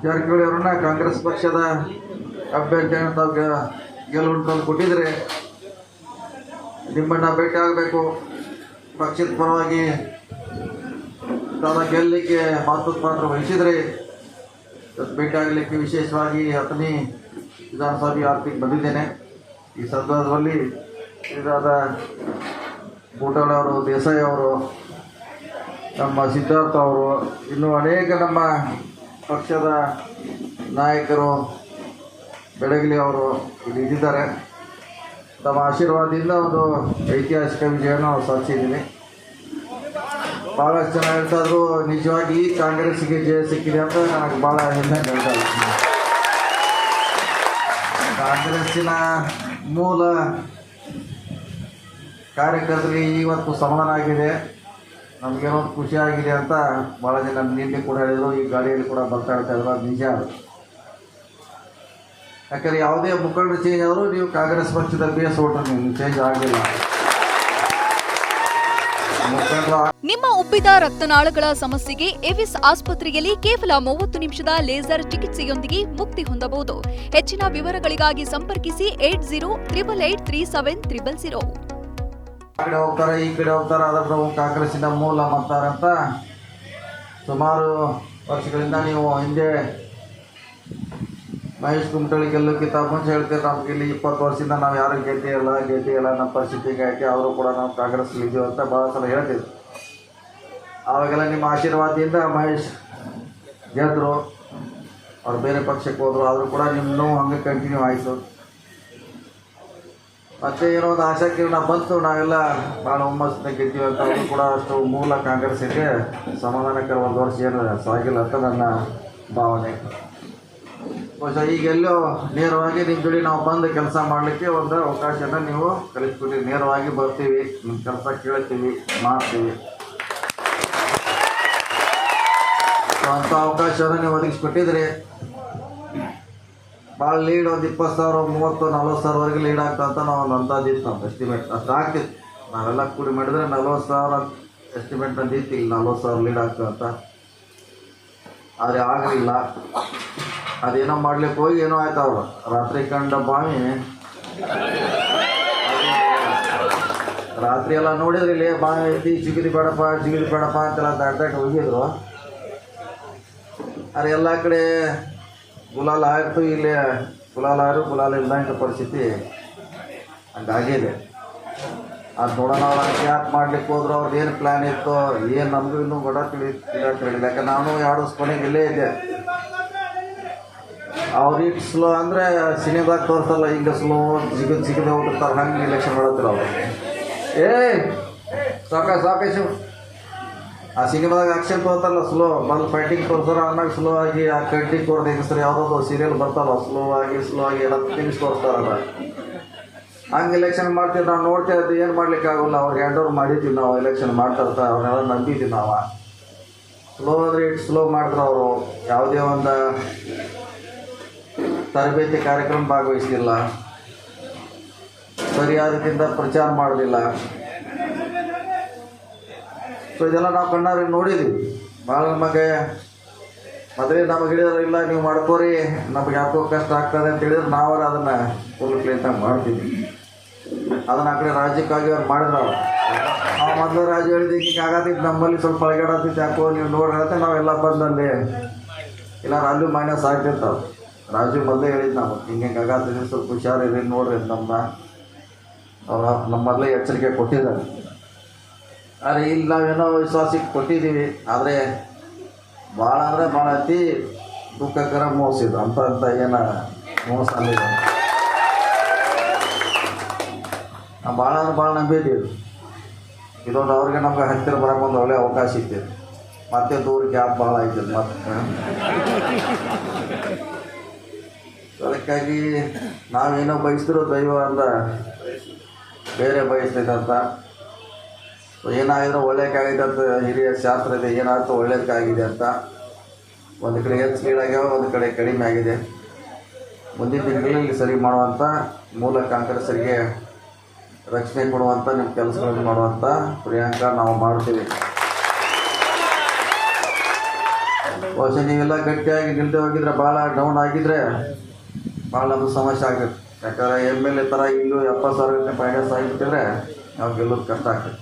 ಜಾರಕಿಹೊಳಿ ಅವರನ್ನ ಕಾಂಗ್ರೆಸ್ ಪಕ್ಷದ ಅಭ್ಯರ್ಥಿಯನ್ನು ತಾವು ಗೆಲುವು ಕೊಟ್ಟಿದ್ರೆ ನಿಮ್ಮನ್ನು ಭೇಟಿ ಆಗಬೇಕು, ಪಕ್ಷದ ಪರವಾಗಿ ತಾವು ಗೆಲ್ಲಲಿಕ್ಕೆ ಮಹತ್ವದ ಪಾತ್ರ ವಹಿಸಿದರೆ ಭೇಟಿ ಆಗಲಿಕ್ಕೆ ವಿಶೇಷವಾಗಿ 10ನೇ ವಿಧಾನಸಭೆ ವ್ಯಾಪ್ತಿಗೆ ಬಂದಿದ್ದೇನೆ. ಈ ಸಂದರ್ಭದಲ್ಲಿ ಇದಾದ ಬೂಟಾಳ ಅವರು, ದೇಸಾಯಿ ಅವರು, ನಮ್ಮ ಸಿದ್ಧಾರ್ಥ ಅವರು, ಇನ್ನೂ ಅನೇಕ ನಮ್ಮ ಪಕ್ಷದ ನಾಯಕರು, ಬೆಳಗಲಿ ಅವರು ಇಲ್ಲಿ ಇದ್ದಿದ್ದಾರೆ. ತಮ್ಮ ಆಶೀರ್ವಾದದಿಂದ ಒಂದು ಐತಿಹಾಸಿಕ ವಿಜಯವನ್ನು ಸಾಧಿಸಿದ್ದೀನಿ. ಭಾಳಷ್ಟು ಜನ ಹೇಳ್ತಾಯಿದ್ರು ನಿಜವಾಗಿ ಕಾಂಗ್ರೆಸ್ಸಿಗೆ ಜಯ ಸಿಕ್ಕಿದೆ ಅಂತ ನನಗೆ ಭಾಳ ಹೆಮ್ಮೆ ಹೇಳ್ತಾ ಇದ್ದೀನಿ. ಕಾಂಗ್ರೆಸ್ಸಿನ ಮೂಲ ಕಾರ್ಯಕರ್ತರಿಗೆ ಇವತ್ತು ಸಮಾಧಾನ ಆಗಿದೆ, ನಮಗೇನೋ ಖುಷಿ ಆಗಿದೆ ಅಂತ ಭಾಳ ಜನ ನಿನ್ನೆ ಕೂಡ ಹೇಳಿದರು, ಈ ಗಾಡಿಯಲ್ಲಿ ಕೂಡ ಬರ್ತಾ ಇರ್ತಾಯಿದ್ರು. ಅದು ನಿಜ. ಯಾಕಂದರೆ ಯಾವುದೇ ಮುಖಂಡರು ಚೇಂಜ್ ಆದರೂ ನೀವು ಕಾಂಗ್ರೆಸ್ ಪಕ್ಷದ ಬೇಸ್ ವೋಟರ್ ನೀವು ಚೇಂಜ್ ಆಗಲಿಲ್ಲ. ನಿಮ್ಮ ಉಬ್ಬಿದ ರಕ್ತನಾಳಗಳ ಸಮಸ್ಯೆಗೆ ಎವಿಸ್ ಆಸ್ಪತ್ರೆಯಲ್ಲಿ ಕೇವಲ 30 ನಿಮಿಷದ ಲೇಸರ್ ಚಿಕಿತ್ಸೆಯೊಂದಿಗೆ ಮುಕ್ತಿ ಹೊಂದಬಹುದು. ಹೆಚ್ಚಿನ ವಿವರಗಳಿಗಾಗಿ ಸಂಪರ್ಕಿಸಿ 8088837300. ಕಡೆ ಹೋಗ್ತಾರೆ, ಈ ಕಡೆ ಹೋಗ್ತಾರೆ, ಅದರ ಕಾಂಗ್ರೆಸ್ಸಿನ ಮೂಲ ಮಾಡ್ತಾರಂತ ಸುಮಾರು ವರ್ಷಗಳಿಂದ ನೀವು ಹಿಂದೆ ಮಹೇಶ್ ಕುಮಟಳ್ಳಿ ಗೆಲ್ಲೋಕ್ಕಿಂತ ಮುಂಚೆ ಹೇಳ್ತೀವಿ ನಮ್ಗೆ ಇಲ್ಲಿ 20 ವರ್ಷದಿಂದ ನಾವು ಯಾರು ಗೆದ್ದಿಲ್ಲ ನಮ್ಮ ಪರಿಸ್ಥಿತಿಗೆ ಯಾಕೆ ಅವರು ಕೂಡ ನಾವು ಕಾಂಗ್ರೆಸ್ ಇದ್ದೀವಿ ಅಂತ ಭಾಳ ಸಲ ಹೇಳ್ತಿದ್ವಿ. ಆವಾಗೆಲ್ಲ ನಿಮ್ಮ ಆಶೀರ್ವಾದದಿಂದ ಮಹೇಶ್ ಗೆದ್ದರು, ಅವ್ರು ಬೇರೆ ಪಕ್ಷಕ್ಕೆ ಹೋದರು, ಆದರೂ ಕೂಡ ನಿಮ್ಮನ್ನೂ ಹಂಗೆ ಕಂಟಿನ್ಯೂ ಆಯಿತು. ಮತ್ತೆ ಏನೋ ಒಂದು ಆಶಾಕಿರಣ ಬಂತು, ನಾವೆಲ್ಲ ಭಾಳ ಹುಮ್ಮಸ್ಸಿನ ಗೆದ್ದೀವಿ ಅಂತ. ಅವರು ಕೂಡ ಅಷ್ಟು ಮೂಲ ಕಾಂಗ್ರೆಸ್ಸಿಗೆ ಸಮಾಧಾನಕರ ಒಂದು ವರ್ಷ ಏನು ಸಾಗಿಲ್ಲ ಅಂತ ನನ್ನ ಭಾವನೆ. ಬಹುಶಃ ಈಗೆಲ್ಲೋ ನೇರವಾಗಿ ನಿಮ್ಮ ಜೋಡಿ ನಾವು ಬಂದು ಕೆಲಸ ಮಾಡಲಿಕ್ಕೆ ಒಂದು ಅವಕಾಶನ ನೀವು ಕಲಿಸ್ಬಿಟ್ಟು ನೇರವಾಗಿ ಬರ್ತೀವಿ, ನಿಮ್ಮ ಕೆಲಸ ಕೇಳ್ತೀವಿ, ಮಾಡ್ತೀವಿ ಅಂಥ ಅವಕಾಶವನ್ನು ನೀವು ಒದಗಿಸ್ಕೊಟ್ಟಿದ್ರಿ. ಭಾಳ ಲೀಡ್ ಒಂದು 20,000, 30,000, 40,000ವರೆಗೆ ಲೀಡ್ ಆಗ್ತಂತ ನಾವು ಒಂದು ಅಂದಾಜಿತ್ತು, ನಮ್ಮ ಎಸ್ಟಿಮೇಟ್ ಅಷ್ಟು ಆಗ್ತಿತ್ತು. ನಾವೆಲ್ಲ ಕೂಡಿ ಮಾಡಿದರೆ 40,000 ಎಸ್ಟಿಮೇಟ್ ಬಂದಿತ್ತು, ಇಲ್ಲಿ 40,000 ಲೀಡ್ ಆಗ್ತಂತ. ಆದರೆ ಆಗಲಿಲ್ಲ. ಅದೇನೋ ಮಾಡ್ಲಿಕ್ಕೆ ಹೋಗಿ ಏನೋ ಆಯ್ತು. ಅವರು ರಾತ್ರಿ ಕಂಡ ಬಾವಿ ರಾತ್ರಿ ಎಲ್ಲ ನೋಡಿದ್ರೆ ಇಲ್ಲಿ ಬಾವಿ ಐತಿ, ಜಿಗಿದಿ ಬೇಡಪ್ಪ ಅಂತೆಲ್ಲ ದಾಟ್ ಹೋಗಿದ್ರು. ಆದರೆ ಎಲ್ಲ ಕಡೆ ಗುಲಾಲ್ ಆಯಿತು, ಇಲ್ಲಿ ಗುಲಾಲ್ ಇಲ್ದಂಥ ಪರಿಸ್ಥಿತಿ ಹಂಗಾಗಿದೆ. ಅದು ನೋಡೋಣ, ಅವ್ರು ಯಾಕೆ ಮಾಡ್ಲಿಕ್ಕೆ ಹೋದ್ರು, ಅವ್ರದ್ದು ಏನು ಪ್ಲ್ಯಾನ್ ಇತ್ತು ಏನು ನಮಗೂ ಇನ್ನೂ ಗೊಡ ತಿಳಿಲ್ಲ. ಯಾಕೆ ನಾನು 2 ವರ್ಷ ಕೊನೆಗೆ ಇಲ್ಲೇ ಇದ್ದೆ. ಅವ್ರಿಗೆ ಸ್ಲೋ ಅಂದರೆ ಸಿನಿಮಾದಾಗ ತೋರಿಸಲ್ಲ, ಈಗ ಸ್ಲೋ ಜಿಗದೆ ಹೋಗಿರ್ತಾರೆ, ಹಂಗೆ ಇಲೆಕ್ಷನ್ ಮಾಡತ್ತಿಲ್ಲ ಅವರು. ಸಾಕಾಶು ಆ ಸಿನಿಮಾದಾಗ ಆಕ್ಷನ್ ತೋರ್ತಾರಲ್ಲ, ಸ್ಲೋ ಮೊದಲು ಫೈಟಿಂಗ್ ತೋರಿಸ್ತಾರೆ, ಆಮೇಲೆ ಸ್ಲೋ ಆಗಿ ಆ ಕಡ್ಡಿ ತೋರ್ದು ಹೆಂಗಸ್ತಾರೆ ಯಾವುದಾದ್ರು ಸೀರಿಯಲ್ ಬರ್ತಾರಲ್ಲ, ಸ್ಲೋ ಆಗಿ 10 ನಿಮಿಷ ತೋರಿಸ್ತಾರಲ್ಲ, ಹಂಗೆ ಇಲೆಕ್ಷನ್ ಮಾಡ್ತೀವಿ. ನಾವು ನೋಡ್ತಾ ಇದ್ದೀವಿ, ಏನು ಮಾಡ್ಲಿಕ್ಕೆ ಆಗೋಲ್ಲ. ಅವ್ರಿಗೆ ಹ್ಯಾಂಡ್ ಓವರ್ ಮಾಡಿದ್ದೀವಿ ನಾವು, ಎಲೆಕ್ಷನ್ ಮಾಡ್ತಾಯಿರ್ತಾರೆ, ಅವ್ರನ್ನೆಲ್ಲ ನಂಬಿದ್ದೀವಿ ನಾವು. ಸ್ಲೋ ಅಂದರೆ ಸ್ಲೋ ಮಾಡಿದ್ರು ಅವರು. ಯಾವುದೇ ಒಂದು ತರಬೇತಿ ಕಾರ್ಯಕ್ರಮ ಭಾಗವಹಿಸಲಿಲ್ಲ, ಸರಿಯಾದ ರೀತಿಯಿಂದ ಪ್ರಚಾರ ಮಾಡಲಿಲ್ಲ. ಸೊ ಇದೆಲ್ಲ ನಾವು ಕಣ್ಣಾರೆ ನೋಡಿದ್ದೀವಿ. ಭಾಳ ನಮಗೆ ಮೊದಲೇ ನಮಗೆ ಹೇಳಿದ್ರಿಲ್ಲ, ನೀವು ಮಾಡ್ಕೋರಿ, ನಮಗೆ ಯಾಕೋ ಕಷ್ಟ ಆಗ್ತದೆ ಅಂತ ಹೇಳಿದ್ರೆ ನಾವರ ಅದನ್ನು ಫುಲ್ ಕ್ಲೀನಾಗಿ ಮಾಡ್ತೀವಿ. ಅದನ್ನು ಆ ಕಡೆ ರಾಜ್ಯಕ್ಕಾಗಿ ಅವ್ರು ಮಾಡಿದ್ರು. ನಾವು ಮೊದಲು ರಾಜ್ಯ ಹೇಳಿದ್ದು ಹಿಂಗೆ ಆಗತ್ತಿದ್ದು, ನಮ್ಮಲ್ಲಿ ಸ್ವಲ್ಪ ಅಳಗಾಡತ್ತಿತ್ತು, ಯಾಕೋ ನೀವು ನೋಡ್ರಿ ನಾವೆಲ್ಲ ಬಂದಲ್ಲಿ ಇಲ್ಲ ಅಲ್ಲೂ ಮೈನಸ್ ಆಗ್ತಿರ್ತಾವೆ. ರಾಜು ಮೊದಲೇ ಹೇಳಿದ್ದು ನಾವು ಹಿಂಗೆ ಆಗತ್ತಿದ್ವಿ, ಸ್ವಲ್ಪ ಹುಷಾರಿರಿ ನೋಡ್ರಿ ನಮ್ಮ ಮೊದಲೇ ಎಚ್ಚರಿಕೆ ಕೊಟ್ಟಿದ್ದಾರೆ. ಆದರೆ ಇಲ್ಲಿ ನಾವೇನೋ ವಿಶ್ವಾಸಕ್ಕೆ ಕೊಟ್ಟಿದ್ದೀವಿ, ಆದರೆ ಭಾಳ ಅಂದರೆ ಭಾಳ ಅತಿ ದುಃಖಕರ ಮೋಸಿದ್ದು ಅಂತ ಏನು ಮೋಸ ಅಲ್ಲಿದೆ. ನಾವು ಭಾಳ ಅಂದ್ರೆ ಭಾಳ ನಂಬಿದ್ದೀವಿ. ಇದೊಂದು ಅವ್ರಿಗೆ ನಮ್ಗೆ ಹತ್ತಿರ ಬರೋಕ್ಕೆ ಒಂದು ಒಳ್ಳೆಯ ಅವಕಾಶ ಇತ್ತು. ಮತ್ತೆ ದೂರ ಗ್ಯಾಪ್ ಭಾಳ ಆಯ್ತದೆ. ಮತ್ತೆ ಅದಕ್ಕಾಗಿ ನಾವೇನೋ ಬಯಸಿದ್ರು ದೈವ ಅಂತ ಬೇರೆ ಬಯಸ್ತಿದ್ದಂತ. ಏನಾಗಿದ್ರು ಒಳ್ಳೆಯದಾಗಿದೆ ಅಂತ ಹಿರಿಯ ಶಾಸ್ತ್ರ ಇದೆ, ಏನಾಯ್ತು ಒಳ್ಳೇದಕ್ಕಾಗಿದೆ ಅಂತ. ಒಂದು ಕಡೆ ಹೆಚ್ಚಿಗೆಗಳಾಗ್ಯಾವ, ಒಂದು ಕಡೆ ಕಡಿಮೆ ಆಗಿದೆ. ಮುಂದಿನ ದಿನಗಳಲ್ಲಿ ಸರಿ ಮಾಡುವಂಥ ಮೂಲ ಕಾಂಗ್ರೆಸ್ಸರಿಗೆ ರಕ್ಷಣೆ ಕೊಡುವಂಥ ನಿಮ್ಮ ಕೆಲಸಗಳನ್ನು ಮಾಡುವಂಥ ಪ್ರಿಯಾಂಕಾ ನಾವು ಮಾಡ್ತೀವಿ. ಬಹುಶಃ ನೀವೆಲ್ಲ ಗಟ್ಟಿಯಾಗಿ ನಿಲ್ದೇ ಹೋಗಿದ್ರೆ, ಭಾಳ ಡೌನ್ ಆಗಿದ್ರೆ ಭಾಳ ಅದು ಸಮಸ್ಯೆ ಆಗುತ್ತೆ. ಯಾಕಂದರೆ MLA ಥರ ಇಲ್ಲೂ 70,000 ಫೈನಾನ್ಸ್ ಆಗಿಬಿಟ್ಟಿದ್ರೆ ನಾವು ಗೆಲ್ಲೋದು ಕಷ್ಟ ಆಗ್ತದೆ.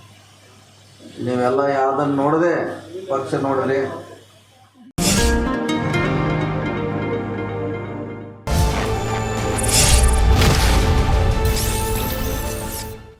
ನೀವೆಲ್ಲ ಯಾವುದನ್ನು ನೋಡದೆ ಪಕ್ಷ ನೋಡಿರಿ,